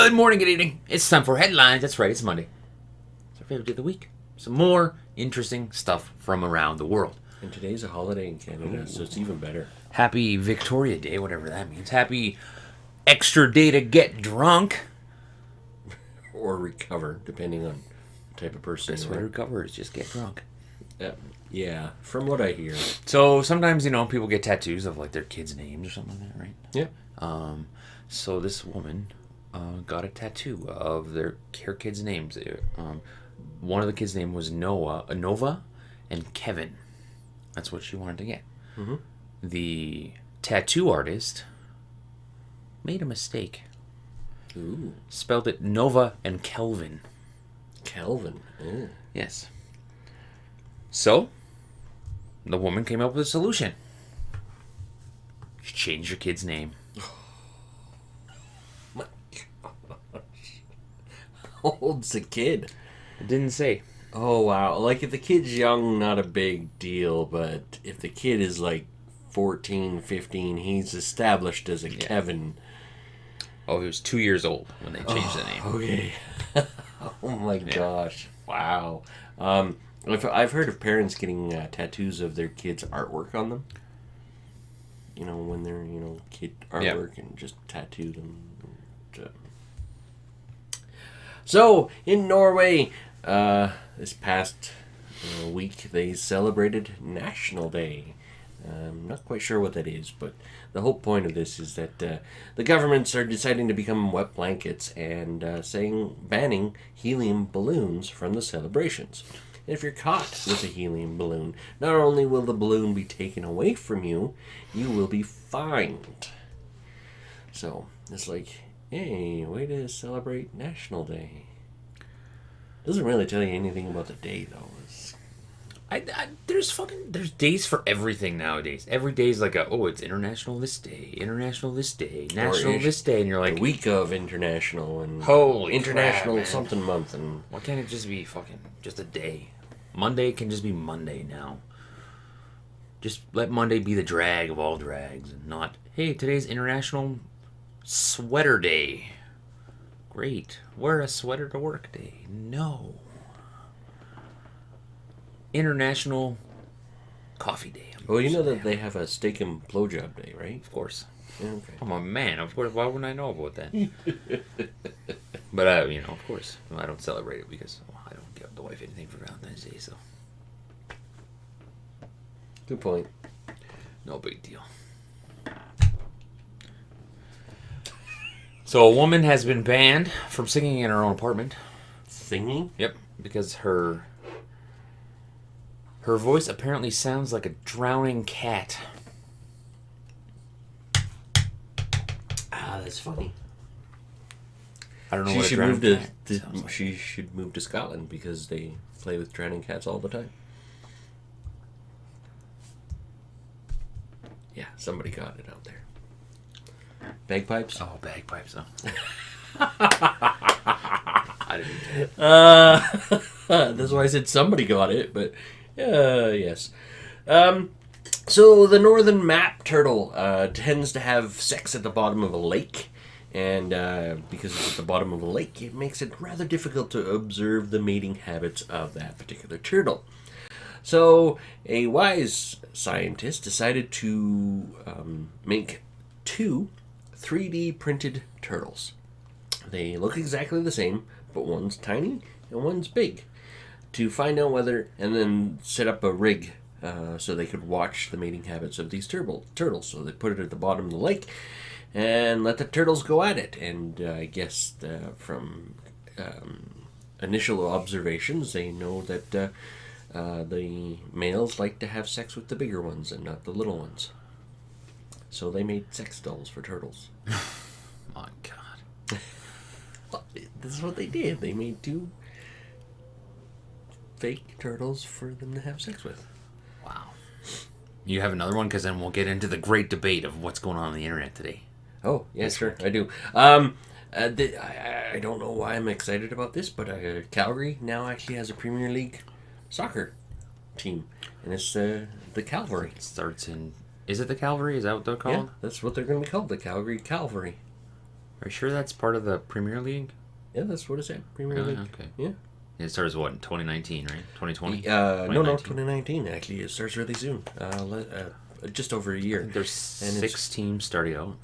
Good morning, good evening. It's time for headlines. That's right, it's Monday. It's our favorite day of the week. Some more interesting stuff from around the world. And today's a holiday in Canada, so it's even better. Happy Victoria Day, whatever that means. Happy extra day to get drunk. Or recover, depending on the type of person That's you what are. recover is, just get drunk. Yeah, from what I hear. So sometimes, people get tattoos of like their kids' names or something like that, right? Yeah. So this woman got a tattoo of her kids' names. One of the kids' name was Nova, and Kevin. That's what she wanted to get. Mm-hmm. The tattoo artist made a mistake. Ooh. Spelled it Nova and Kelvin. Kelvin. Ooh. Yes. So, the woman came up with a solution. She changed her kid's name. My gosh. How old's the kid? It didn't say. Oh, wow. Like, if the kid's young, not a big deal, but if the kid is, 14, 15, he's established as a Kevin. Oh, he was 2 years old when they changed the name. Okay. Oh, my gosh. Wow. I've heard of parents getting tattoos of their kids' artwork on them. When they're, kid artwork and just tattoo them. So, in Norway, this past week, they celebrated National Day. I'm not quite sure what that is, but the whole point of this is that the governments are deciding to become wet blankets and banning helium balloons from the celebrations. And if you're caught with a helium balloon, not only will the balloon be taken away from you, you will be fined. So, it's like, hey, way to celebrate National Day. Doesn't really tell you anything about the day, though. There's days for everything nowadays. Every day is like it's International this day, National this day, and you're like, the week of International and holy International crap, man. something month, and Why can't it just be just a day? Monday can just be Monday now. Just let Monday be the drag of all drags, and not, hey, today's International Sweater Day. Great, wear a sweater to work day. No. International Coffee Day. Well, you know that they have a steak and blowjob day, right? Of course. Yeah, okay. I'm a man. Of course. Why wouldn't I know about that? But, of course, I don't celebrate it because I don't give the wife anything for Valentine's Day, so Good point. no big deal. So a woman has been banned from singing in her own apartment. Singing? Yep, because her voice apparently sounds like a drowning cat. Ah, that's funny. I don't know She what a should drowning move cat to. sounds like. She should move to Scotland because they play with drowning cats all the time. Yeah, somebody got it out there. Bagpipes? Oh, bagpipes, though. I didn't get it. That's why I said somebody got it, but yes. So the northern map turtle tends to have sex at the bottom of a lake, and because it's at the bottom of a lake, it makes it rather difficult to observe the mating habits of that particular turtle. So a wise scientist decided to make two 3D printed turtles. They look exactly the same, but one's tiny and one's big. To find out whether, and then set up a rig so they could watch the mating habits of these turtles. So they put it at the bottom of the lake and let the turtles go at it. And I guess from initial observations, they know that the males like to have sex with the bigger ones and not the little ones. So they made sex dolls for turtles. My God. This is what they did. They made two fake turtles for them to have sex with. Wow. You have another one? Because then we'll get into the great debate of what's going on the internet today. Oh, yeah, sure, I do. I don't know why I'm excited about this, but Calgary now actually has a Premier League soccer team, and it's the Cavalry. It starts in... Is it the Cavalry? Is that what they're called? Yeah, that's what they're going to be called, the Calgary Cavalry. Are you sure that's part of the Premier League? Yeah, that's what it said. Premier Really? League. Okay. Yeah. It starts what, in 2019, right? 2020? No, 2019 actually. It starts really soon. Just over a year. There's And 6 teams starting out.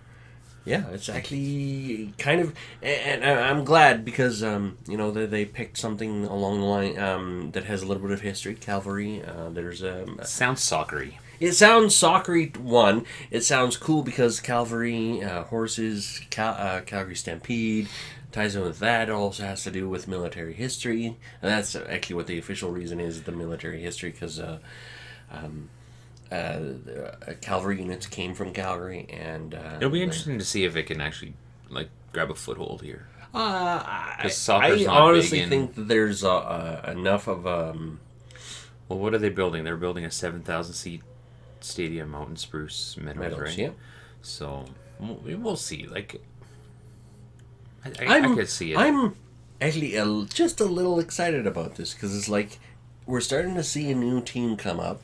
Yeah, it's actually kind of, and I'm glad because they picked something along the line that has a little bit of history. Cavalry. There's Sounds soccery. It sounds soccery. One, it sounds cool because Cavalry horses, Calgary Stampede ties in with that. It also has to do with military history, and that's actually what the official reason is: the military history, because cavalry units came from Calgary, and It'll be interesting to see if it can actually like grab a foothold here. I soccer's not honestly big in- think that there's enough of Well, what are they building? They're building a 7,000 seat stadium out in Spruce Meadows, medals. right? Yeah, So we'll see. Like, I I'm- could see it. I'm actually just a little excited about this because it's like we're starting to see a new team come up.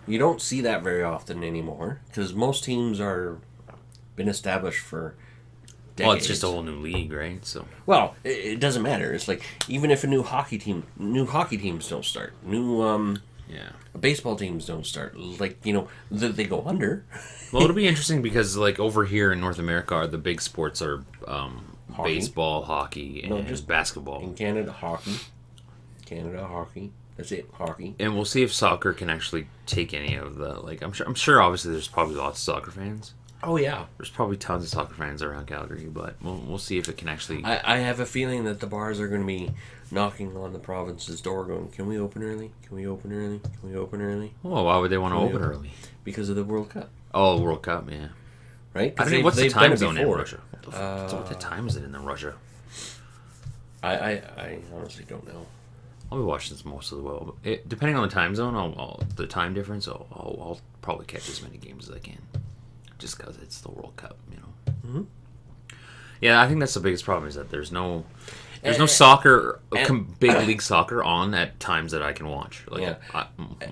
You don't see that very often anymore because most teams are been established for decades. Well, it's just a whole new league, right? So Well, it doesn't matter. It's like even if a new hockey teams don't start, new yeah. baseball teams don't start. Like they go under. Well, it'll be interesting because like over here in North America, the big sports are baseball, hockey, and just basketball. In Canada, hockey. That's it, hockey. And we'll see if soccer can actually take any of the like. I'm sure. Obviously, there's probably lots of soccer fans. Oh yeah. There's probably tons of soccer fans around Calgary, but we'll see if it can actually. I have a feeling that the bars are going to be knocking on the province's door, going, "Can we open early? Can we open early? Can we open early?" Well, why would they want to Oh, open yeah. early? Because of the World Cup, Oh, World Cup, yeah. right? I 'Cause don't know what's the they've done time it zone in before. Russia. What the time is it in Russia? I honestly don't know. I'll be watching this most of the world. Depending on the time zone, the time difference, I'll probably catch as many games as I can, just because it's the World Cup, Mm-hmm. Yeah, I think that's the biggest problem is that there's no soccer, big league soccer on at times that I can watch. Like, Yeah.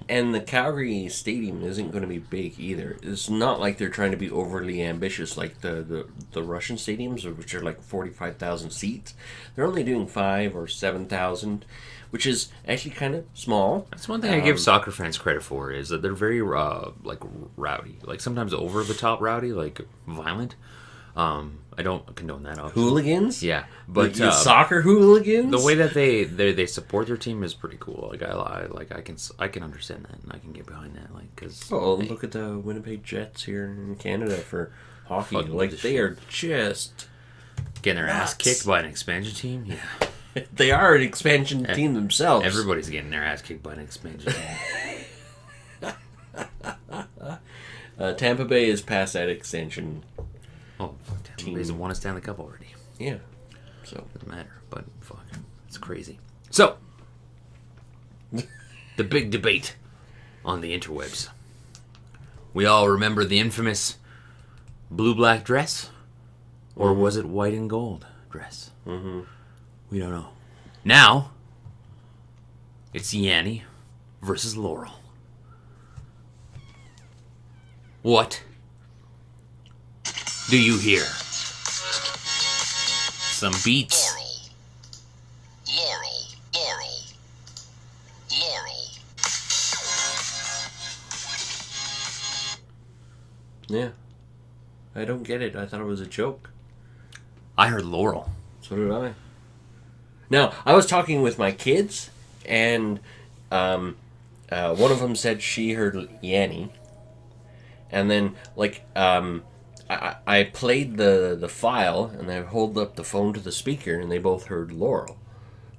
And the Calgary Stadium isn't going to be big either. It's not like they're trying to be overly ambitious like the Russian stadiums, which are like 45,000 seats. They're only doing 5,000 or 7,000, which is actually kind of small. That's one thing I give soccer fans credit for is that they're very like rowdy, like sometimes over the top rowdy, like violent. I don't condone that. Obviously. Hooligans? Yeah, but Like, soccer hooligans? the way that they support their team is pretty cool. Like I can understand that and I can get behind that. Like because look at the Winnipeg Jets here in Canada for hockey. Fucking Like the they shit. are just getting their ass nuts. kicked by an expansion team. Yeah, they are an expansion team themselves. everybody's getting their ass kicked by an expansion team. Tampa Bay is past that extension. Oh, fuck! Tampa Bay's won a Stanley Cup already. Yeah. So Doesn't matter, but fuck, it's crazy. So, the big debate on the interwebs. We all remember the infamous blue-black dress, or was it white and gold dress? Mm-hmm. We don't know. Now, it's Yanni versus Laurel. What do you hear? Some beats. Laurel. yeah. I don't get it. I thought it was a joke. I heard Laurel. So did I. Now, I was talking with my kids, and one of them said she heard Yanni. And then, I played the file, and I held up the phone to the speaker, and they both heard Laurel.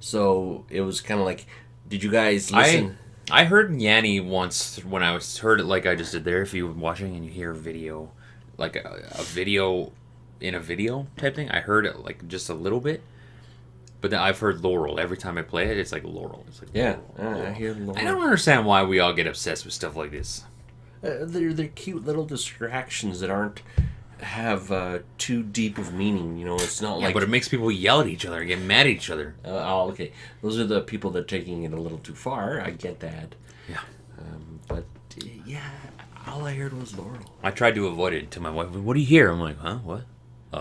So it was kind of like, did you guys listen? I heard Yanni once when I heard it like I just did there. If you were watching and you hear a video, like a video in a video type thing, I heard it like just a little bit. But then I've heard Laurel. Every time I play it, it's like Laurel. It's like Yeah, Laurel. I hear Laurel. I don't understand why we all get obsessed with stuff like this. They're cute little distractions that aren't have too deep of meaning. You know, it's not Yeah, like. but it makes people yell at each other and get mad at each other. Okay. Those are the people that are taking it a little too far. I get that. Yeah. But yeah, all I heard was Laurel. I tried to avoid it to my wife. What do you hear? I'm like, huh? What?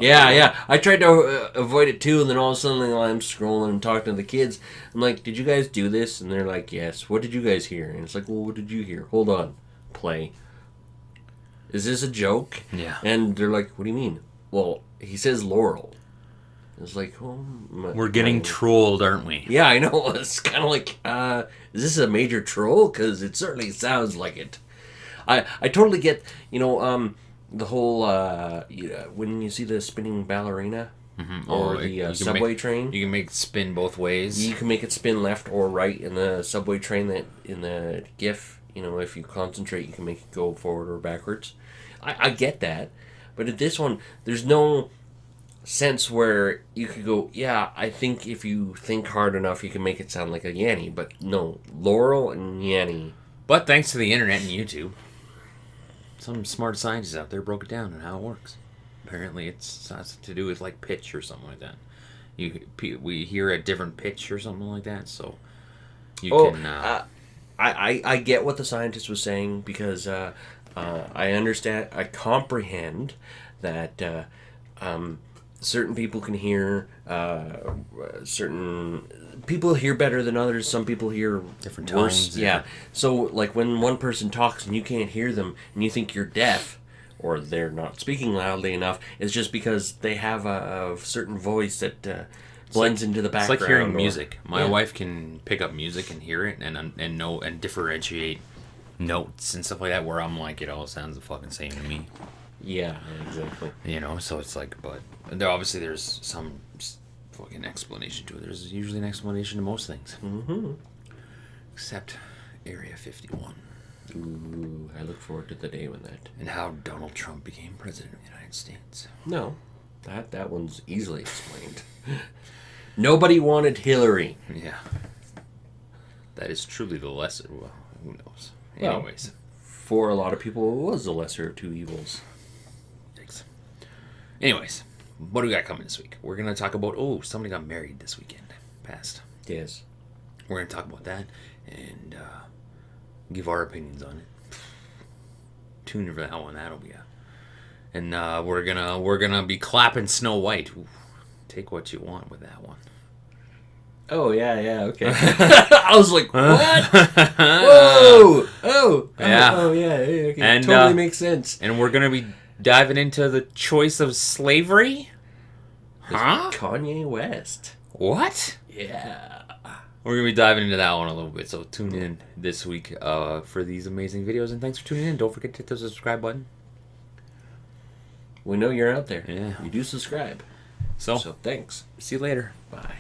Yeah. I tried to avoid it too, and then all of a sudden while I'm scrolling and talking to the kids, I'm like, did you guys do this? And they're like, yes. What did you guys hear? And it's like, well, what did you hear? Hold on. Play. Is this a joke? Yeah. And they're like, what do you mean? Well, he says Laurel. It's like, oh, We're getting trolled, aren't we? Yeah, I know. It's kind of like, is this a major troll? Because it certainly sounds like it. I totally get, the whole, when you see the spinning ballerina or the subway train. You can make it spin both ways. You can make it spin left or right in the subway train. That in the GIF, if you concentrate, you can make it go forward or backwards. I get that. But at this one, there's no sense where you could go, yeah, I think if you think hard enough, you can make it sound like a Yanny. But no, Laurel and Yanny. But thanks to the internet and YouTube, some smart scientists out there broke it down and how it works. Apparently, it's to do with like pitch or something like that. We hear a different pitch or something like that, so you can. I get what the scientist was saying because I understand, I comprehend that certain people can hear certain people hear better than others. Some people hear different worse. tones. Yeah. So like when one person talks and you can't hear them and you think you're deaf or they're not speaking loudly enough, it's just because they have a certain voice that blends into the background. It's like hearing music. My wife can pick up music and hear it and know and differentiate notes and stuff like that. Where I'm like, it all sounds the fucking same to me. Yeah, exactly. So it's like, but there's some fucking explanation to it. There's usually an explanation to most things. Mm-hmm. Except Area 51. Ooh, I look forward to the day when that. And how Donald Trump became president of the United States. No, that one's easily explained. Nobody wanted Hillary. Yeah. That is truly the lesser. Well, who knows? Well, Anyways. For a lot of people, it was the lesser of two evils. Thanks. Anyways, what do we got coming this week? We're going to talk about, somebody got married this weekend. Past. Yes. We're going to talk about that and give our opinions on it. Tune in for that one. That'll be and we're gonna be clapping Snow White. Ooh, take what you want with that one. Oh yeah, okay. I was like, what? Whoa! Yeah. Oh yeah, okay. And, totally makes sense. And we're gonna be diving into the choice of slavery. Huh? Kanye West. What? Yeah. We're going to be diving into that one a little bit, so tune in this week for these amazing videos, and thanks for tuning in. Don't forget to hit the subscribe button. We know you're out there. Yeah. You do subscribe. So thanks. See you later. Bye.